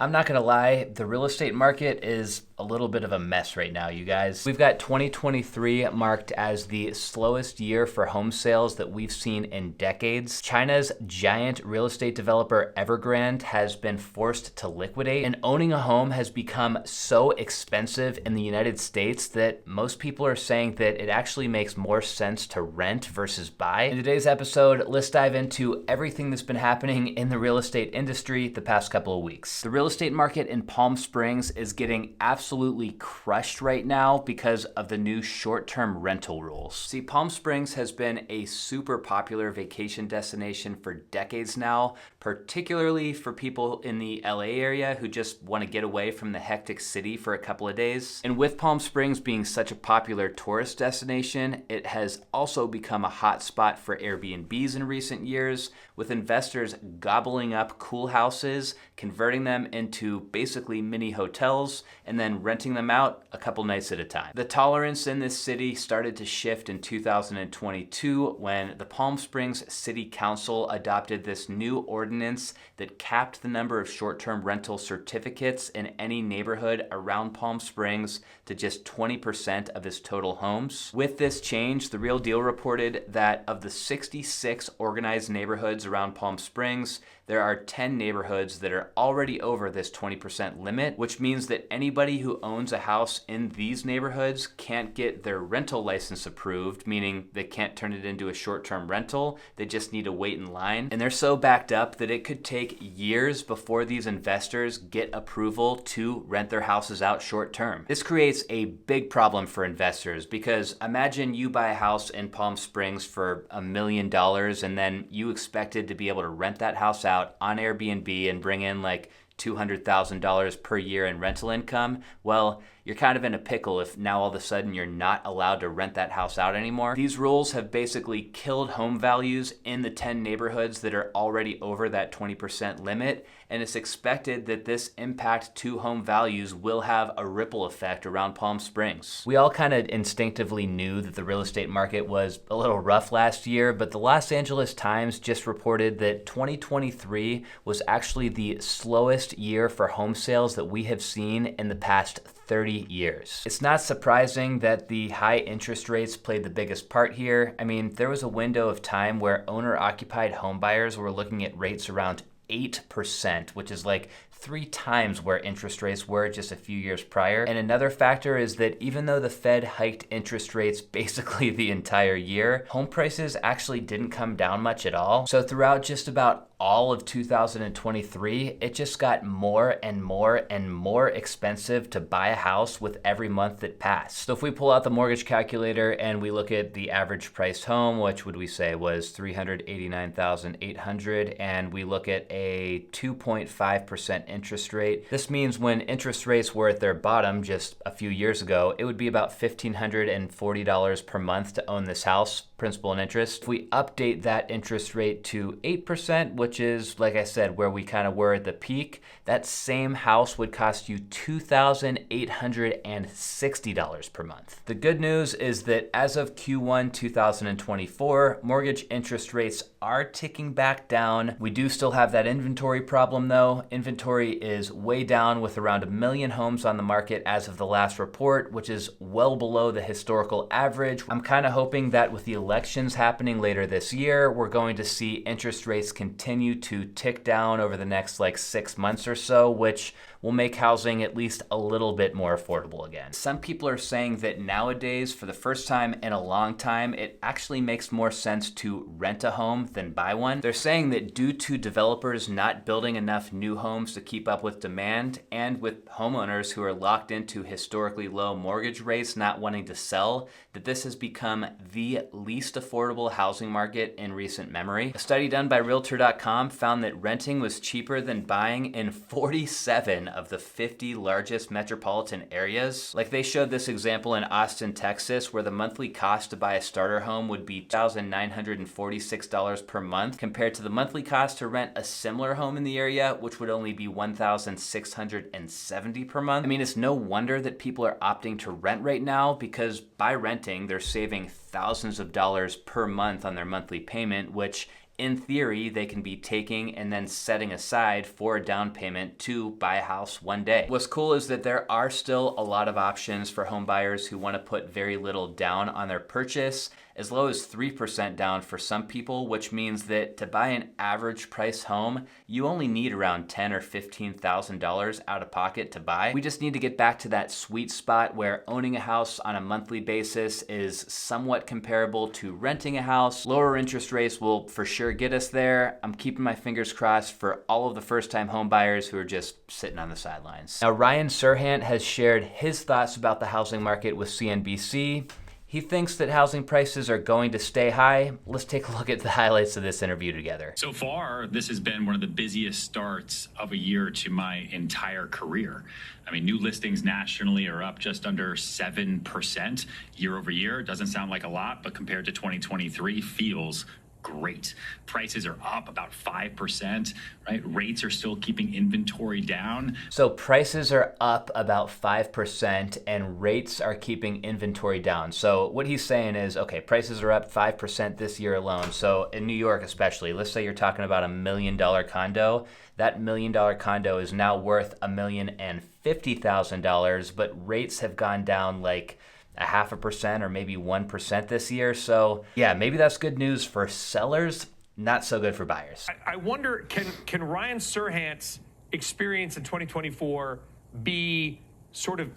I'm not gonna lie, the real estate market is a little bit of a mess right now, you guys. We've got 2023 marked as the slowest year for home sales that we've seen in decades. China's giant real estate developer Evergrand has been forced to liquidate, and owning a home has become so expensive in the United States that most people are saying that it actually makes more sense to rent versus buy. In today's episode, let's dive into everything that's been happening in the real estate industry the past couple of weeks. The real estate market in Palm Springs is getting absolutely crushed right now because of the new short-term rental rules. See, Palm Springs has been a super popular vacation destination for decades now, particularly for people in the LA area who just want to get away from the hectic city for a couple of days. And with Palm Springs being such a popular tourist destination, it has also become a hot spot for Airbnbs in recent years, with investors gobbling up cool houses, converting them into basically mini hotels, and then renting them out a couple nights at a time. The tolerance in this city started to shift in 2022 when the Palm Springs City Council adopted this new ordinance that capped the number of short-term rental certificates in any neighborhood around Palm Springs to just 20% of its total homes. With this change, The Real Deal reported that of the 66 organized neighborhoods around Palm Springs, there are 10 neighborhoods that are already over this 20% limit, which means that anybody who owns a house in these neighborhoods can't get their rental license approved, meaning they can't turn it into a short-term rental. They just need to wait in line. And they're so backed up that it could take years before these investors get approval to rent their houses out short-term. This creates a big problem for investors because imagine you buy a house in Palm Springs for $1 million and then you expected to be able to rent that house out on Airbnb and bring in like $200,000 per year in rental income. Well, you're kind of in a pickle if now all of a sudden you're not allowed to rent that house out anymore. These rules have basically killed home values in the 10 neighborhoods that are already over that 20% limit, and it's expected that this impact to home values will have a ripple effect around Palm Springs. We all kind of instinctively knew that the real estate market was a little rough last year, but the Los Angeles Times just reported that 2023 was actually the slowest year for home sales that we have seen in the past 30 years. It's not surprising that the high interest rates played the biggest part here. I mean, there was a window of time where owner-occupied home buyers were looking at rates around 8%, which is like 3 times where interest rates were just a few years prior. And another factor is that even though the Fed hiked interest rates basically the entire year, home prices actually didn't come down much at all. So throughout just about all of 2023, it just got more and more and more expensive to buy a house with every month that passed. So if we pull out the mortgage calculator and we look at the average priced home, which would we say was $389,800, and we look at a 2.5% interest rate, this means when interest rates were at their bottom just a few years ago, it would be about $1,540 per month to own this house, principal and interest. If we update that interest rate to 8%, which is, like I said, where we kind of were at the peak, that same house would cost you $2,860 per month. The good news is that as of Q1 2024, mortgage interest rates are ticking back down. We do still have that inventory problem though. Inventory is way down with around 1 million homes on the market as of the last report, which is well below the historical average. I'm kind of hoping that with the elections happening later this year, we're going to see interest rates continue to tick down over the next like 6 months or so, which will make housing at least a little bit more affordable again. Some people are saying that nowadays, for the first time in a long time, it actually makes more sense to rent a home than buy one. They're saying that due to developers not building enough new homes to keep up with demand, and with homeowners who are locked into historically low mortgage rates not wanting to sell, that this has become the least affordable housing market in recent memory. A study done by realtor.com found that renting was cheaper than buying in 47 of the 50 largest metropolitan areas. Like they showed this example in Austin, Texas, where the monthly cost to buy a starter home would be $1,946 per month compared to the monthly cost to rent a similar home in the area, which would only be $1,670 per month. I mean, it's no wonder that people are opting to rent right now, because by renting, they're saving thousands of dollars per month on their monthly payment, which in theory, they can be taking and then setting aside for a down payment to buy a house one day. What's cool is that there are still a lot of options for home buyers who want to put very little down on their purchase, as low as 3% down for some people, which means that to buy an average price home, you only need around $10,000 or $15,000 out of pocket to buy. We just need to get back to that sweet spot where owning a house on a monthly basis is somewhat comparable to renting a house. Lower interest rates will for sure get us there. I'm keeping my fingers crossed for all of the first-time home buyers who are just sitting on the sidelines. Now, Ryan Serhant has shared his thoughts about the housing market with CNBC. He thinks that housing prices are going to stay high. Let's take a look at the highlights of this interview together. So far, this has been one of the busiest starts of a year to my entire career. I mean, new listings nationally are up just under 7% year over year. Doesn't sound like a lot, but compared to 2023, feels great. Prices are up about 5%, right? Rates are still keeping inventory down. So prices are up about 5% and rates are keeping inventory down. So what he's saying is, okay, prices are up 5% this year alone. So in New York especially, let's say you're talking about $1 million condo. That $1 million condo is now worth $1,050,000, but rates have gone down like 0.5% or maybe 1% this year. So yeah, maybe that's good news for sellers, not so good for buyers. I wonder, can Ryan Serhant's experience in 2024 be sort of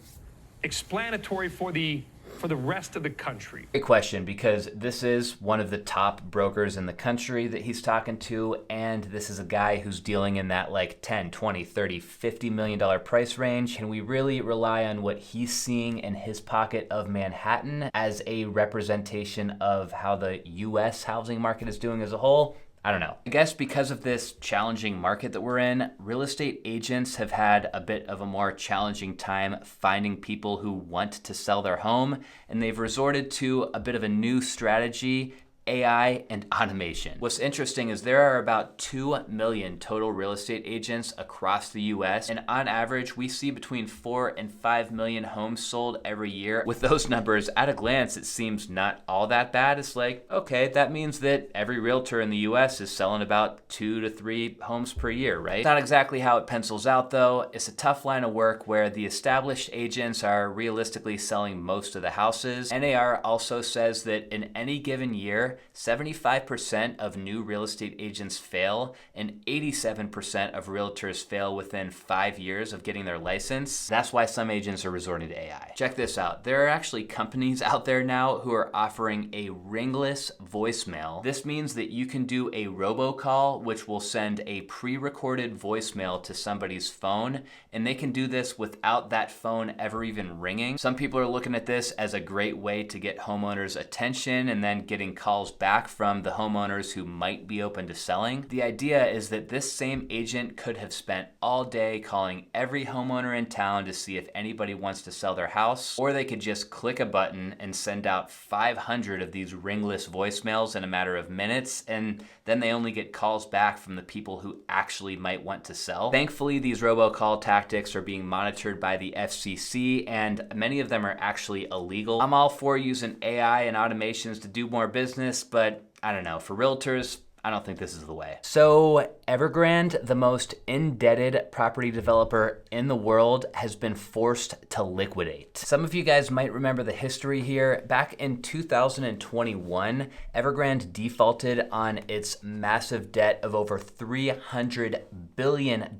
explanatory for the rest of the country? Great question, because this is one of the top brokers in the country that he's talking to, and this is a guy who's dealing in that like 10, 20, 30, $50 million price range. Can we really rely on what he's seeing in his pocket of Manhattan as a representation of how the US housing market is doing as a whole? I don't know. I guess because of this challenging market that we're in, real estate agents have had a bit of a more challenging time finding people who want to sell their home, and they've resorted to a bit of a new strategy: AI and automation. What's interesting is there are about 2 million total real estate agents across the US, and on average, we see between 4 and 5 million homes sold every year. With those numbers, at a glance, it seems not all that bad. It's like, okay, that means that every realtor in the US is selling about 2 to 3 homes per year, right? It's not exactly how it pencils out though. It's a tough line of work where the established agents are realistically selling most of the houses. NAR also says that in any given year, 75% of new real estate agents fail, and 87% of realtors fail within 5 years of getting their license. That's why some agents are resorting to AI. Check this out. There are actually companies out there now who are offering a ringless voicemail. This means that you can do a robocall, which will send a pre-recorded voicemail to somebody's phone, and they can do this without that phone ever even ringing. Some people are looking at this as a great way to get homeowners' attention and then getting calls back from the homeowners who might be open to selling. The idea is that this same agent could have spent all day calling every homeowner in town to see if anybody wants to sell their house, or they could just click a button and send out 500 of these ringless voicemails in a matter of minutes, and then they only get calls back from the people who actually might want to sell. Thankfully, these robocall tactics are being monitored by the FCC, and many of them are actually illegal. I'm all for using AI and automations to do more business, but I don't know, for realtors, I don't think this is the way. So Evergrand, the most indebted property developer in the world, has been forced to liquidate. Some of you guys might remember the history here. Back in 2021, Evergrand defaulted on its massive debt of over $300 billion,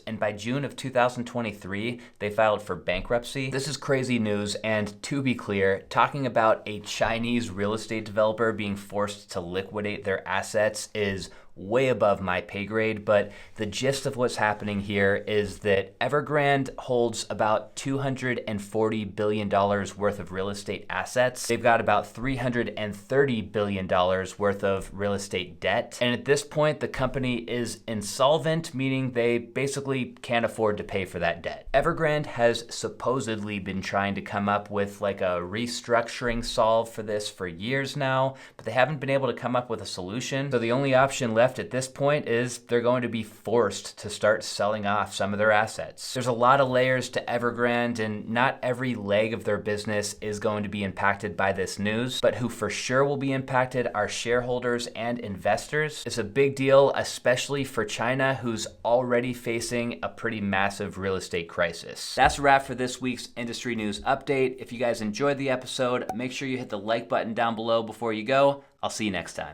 and by June of 2023, they filed for bankruptcy. This is crazy news, and to be clear, talking about a Chinese real estate developer being forced to liquidate their assets is way above my pay grade, but the gist of what's happening here is that Evergrand holds about $240 billion worth of real estate assets. They've got about $330 billion worth of real estate debt. And at this point, the company is insolvent, meaning they basically can't afford to pay for that debt. Evergrand has supposedly been trying to come up with like a restructuring solve for this for years now, but they haven't been able to come up with a solution. So the only option left left at this point is they're going to be forced to start selling off some of their assets. There's a lot of layers to Evergrand, and not every leg of their business is going to be impacted by this news, but who for sure will be impacted are shareholders and investors. It's a big deal, especially for China, who's already facing a pretty massive real estate crisis. That's a wrap for this week's industry news update. If you guys enjoyed the episode, make sure you hit the like button down below before you go. I'll see you next time.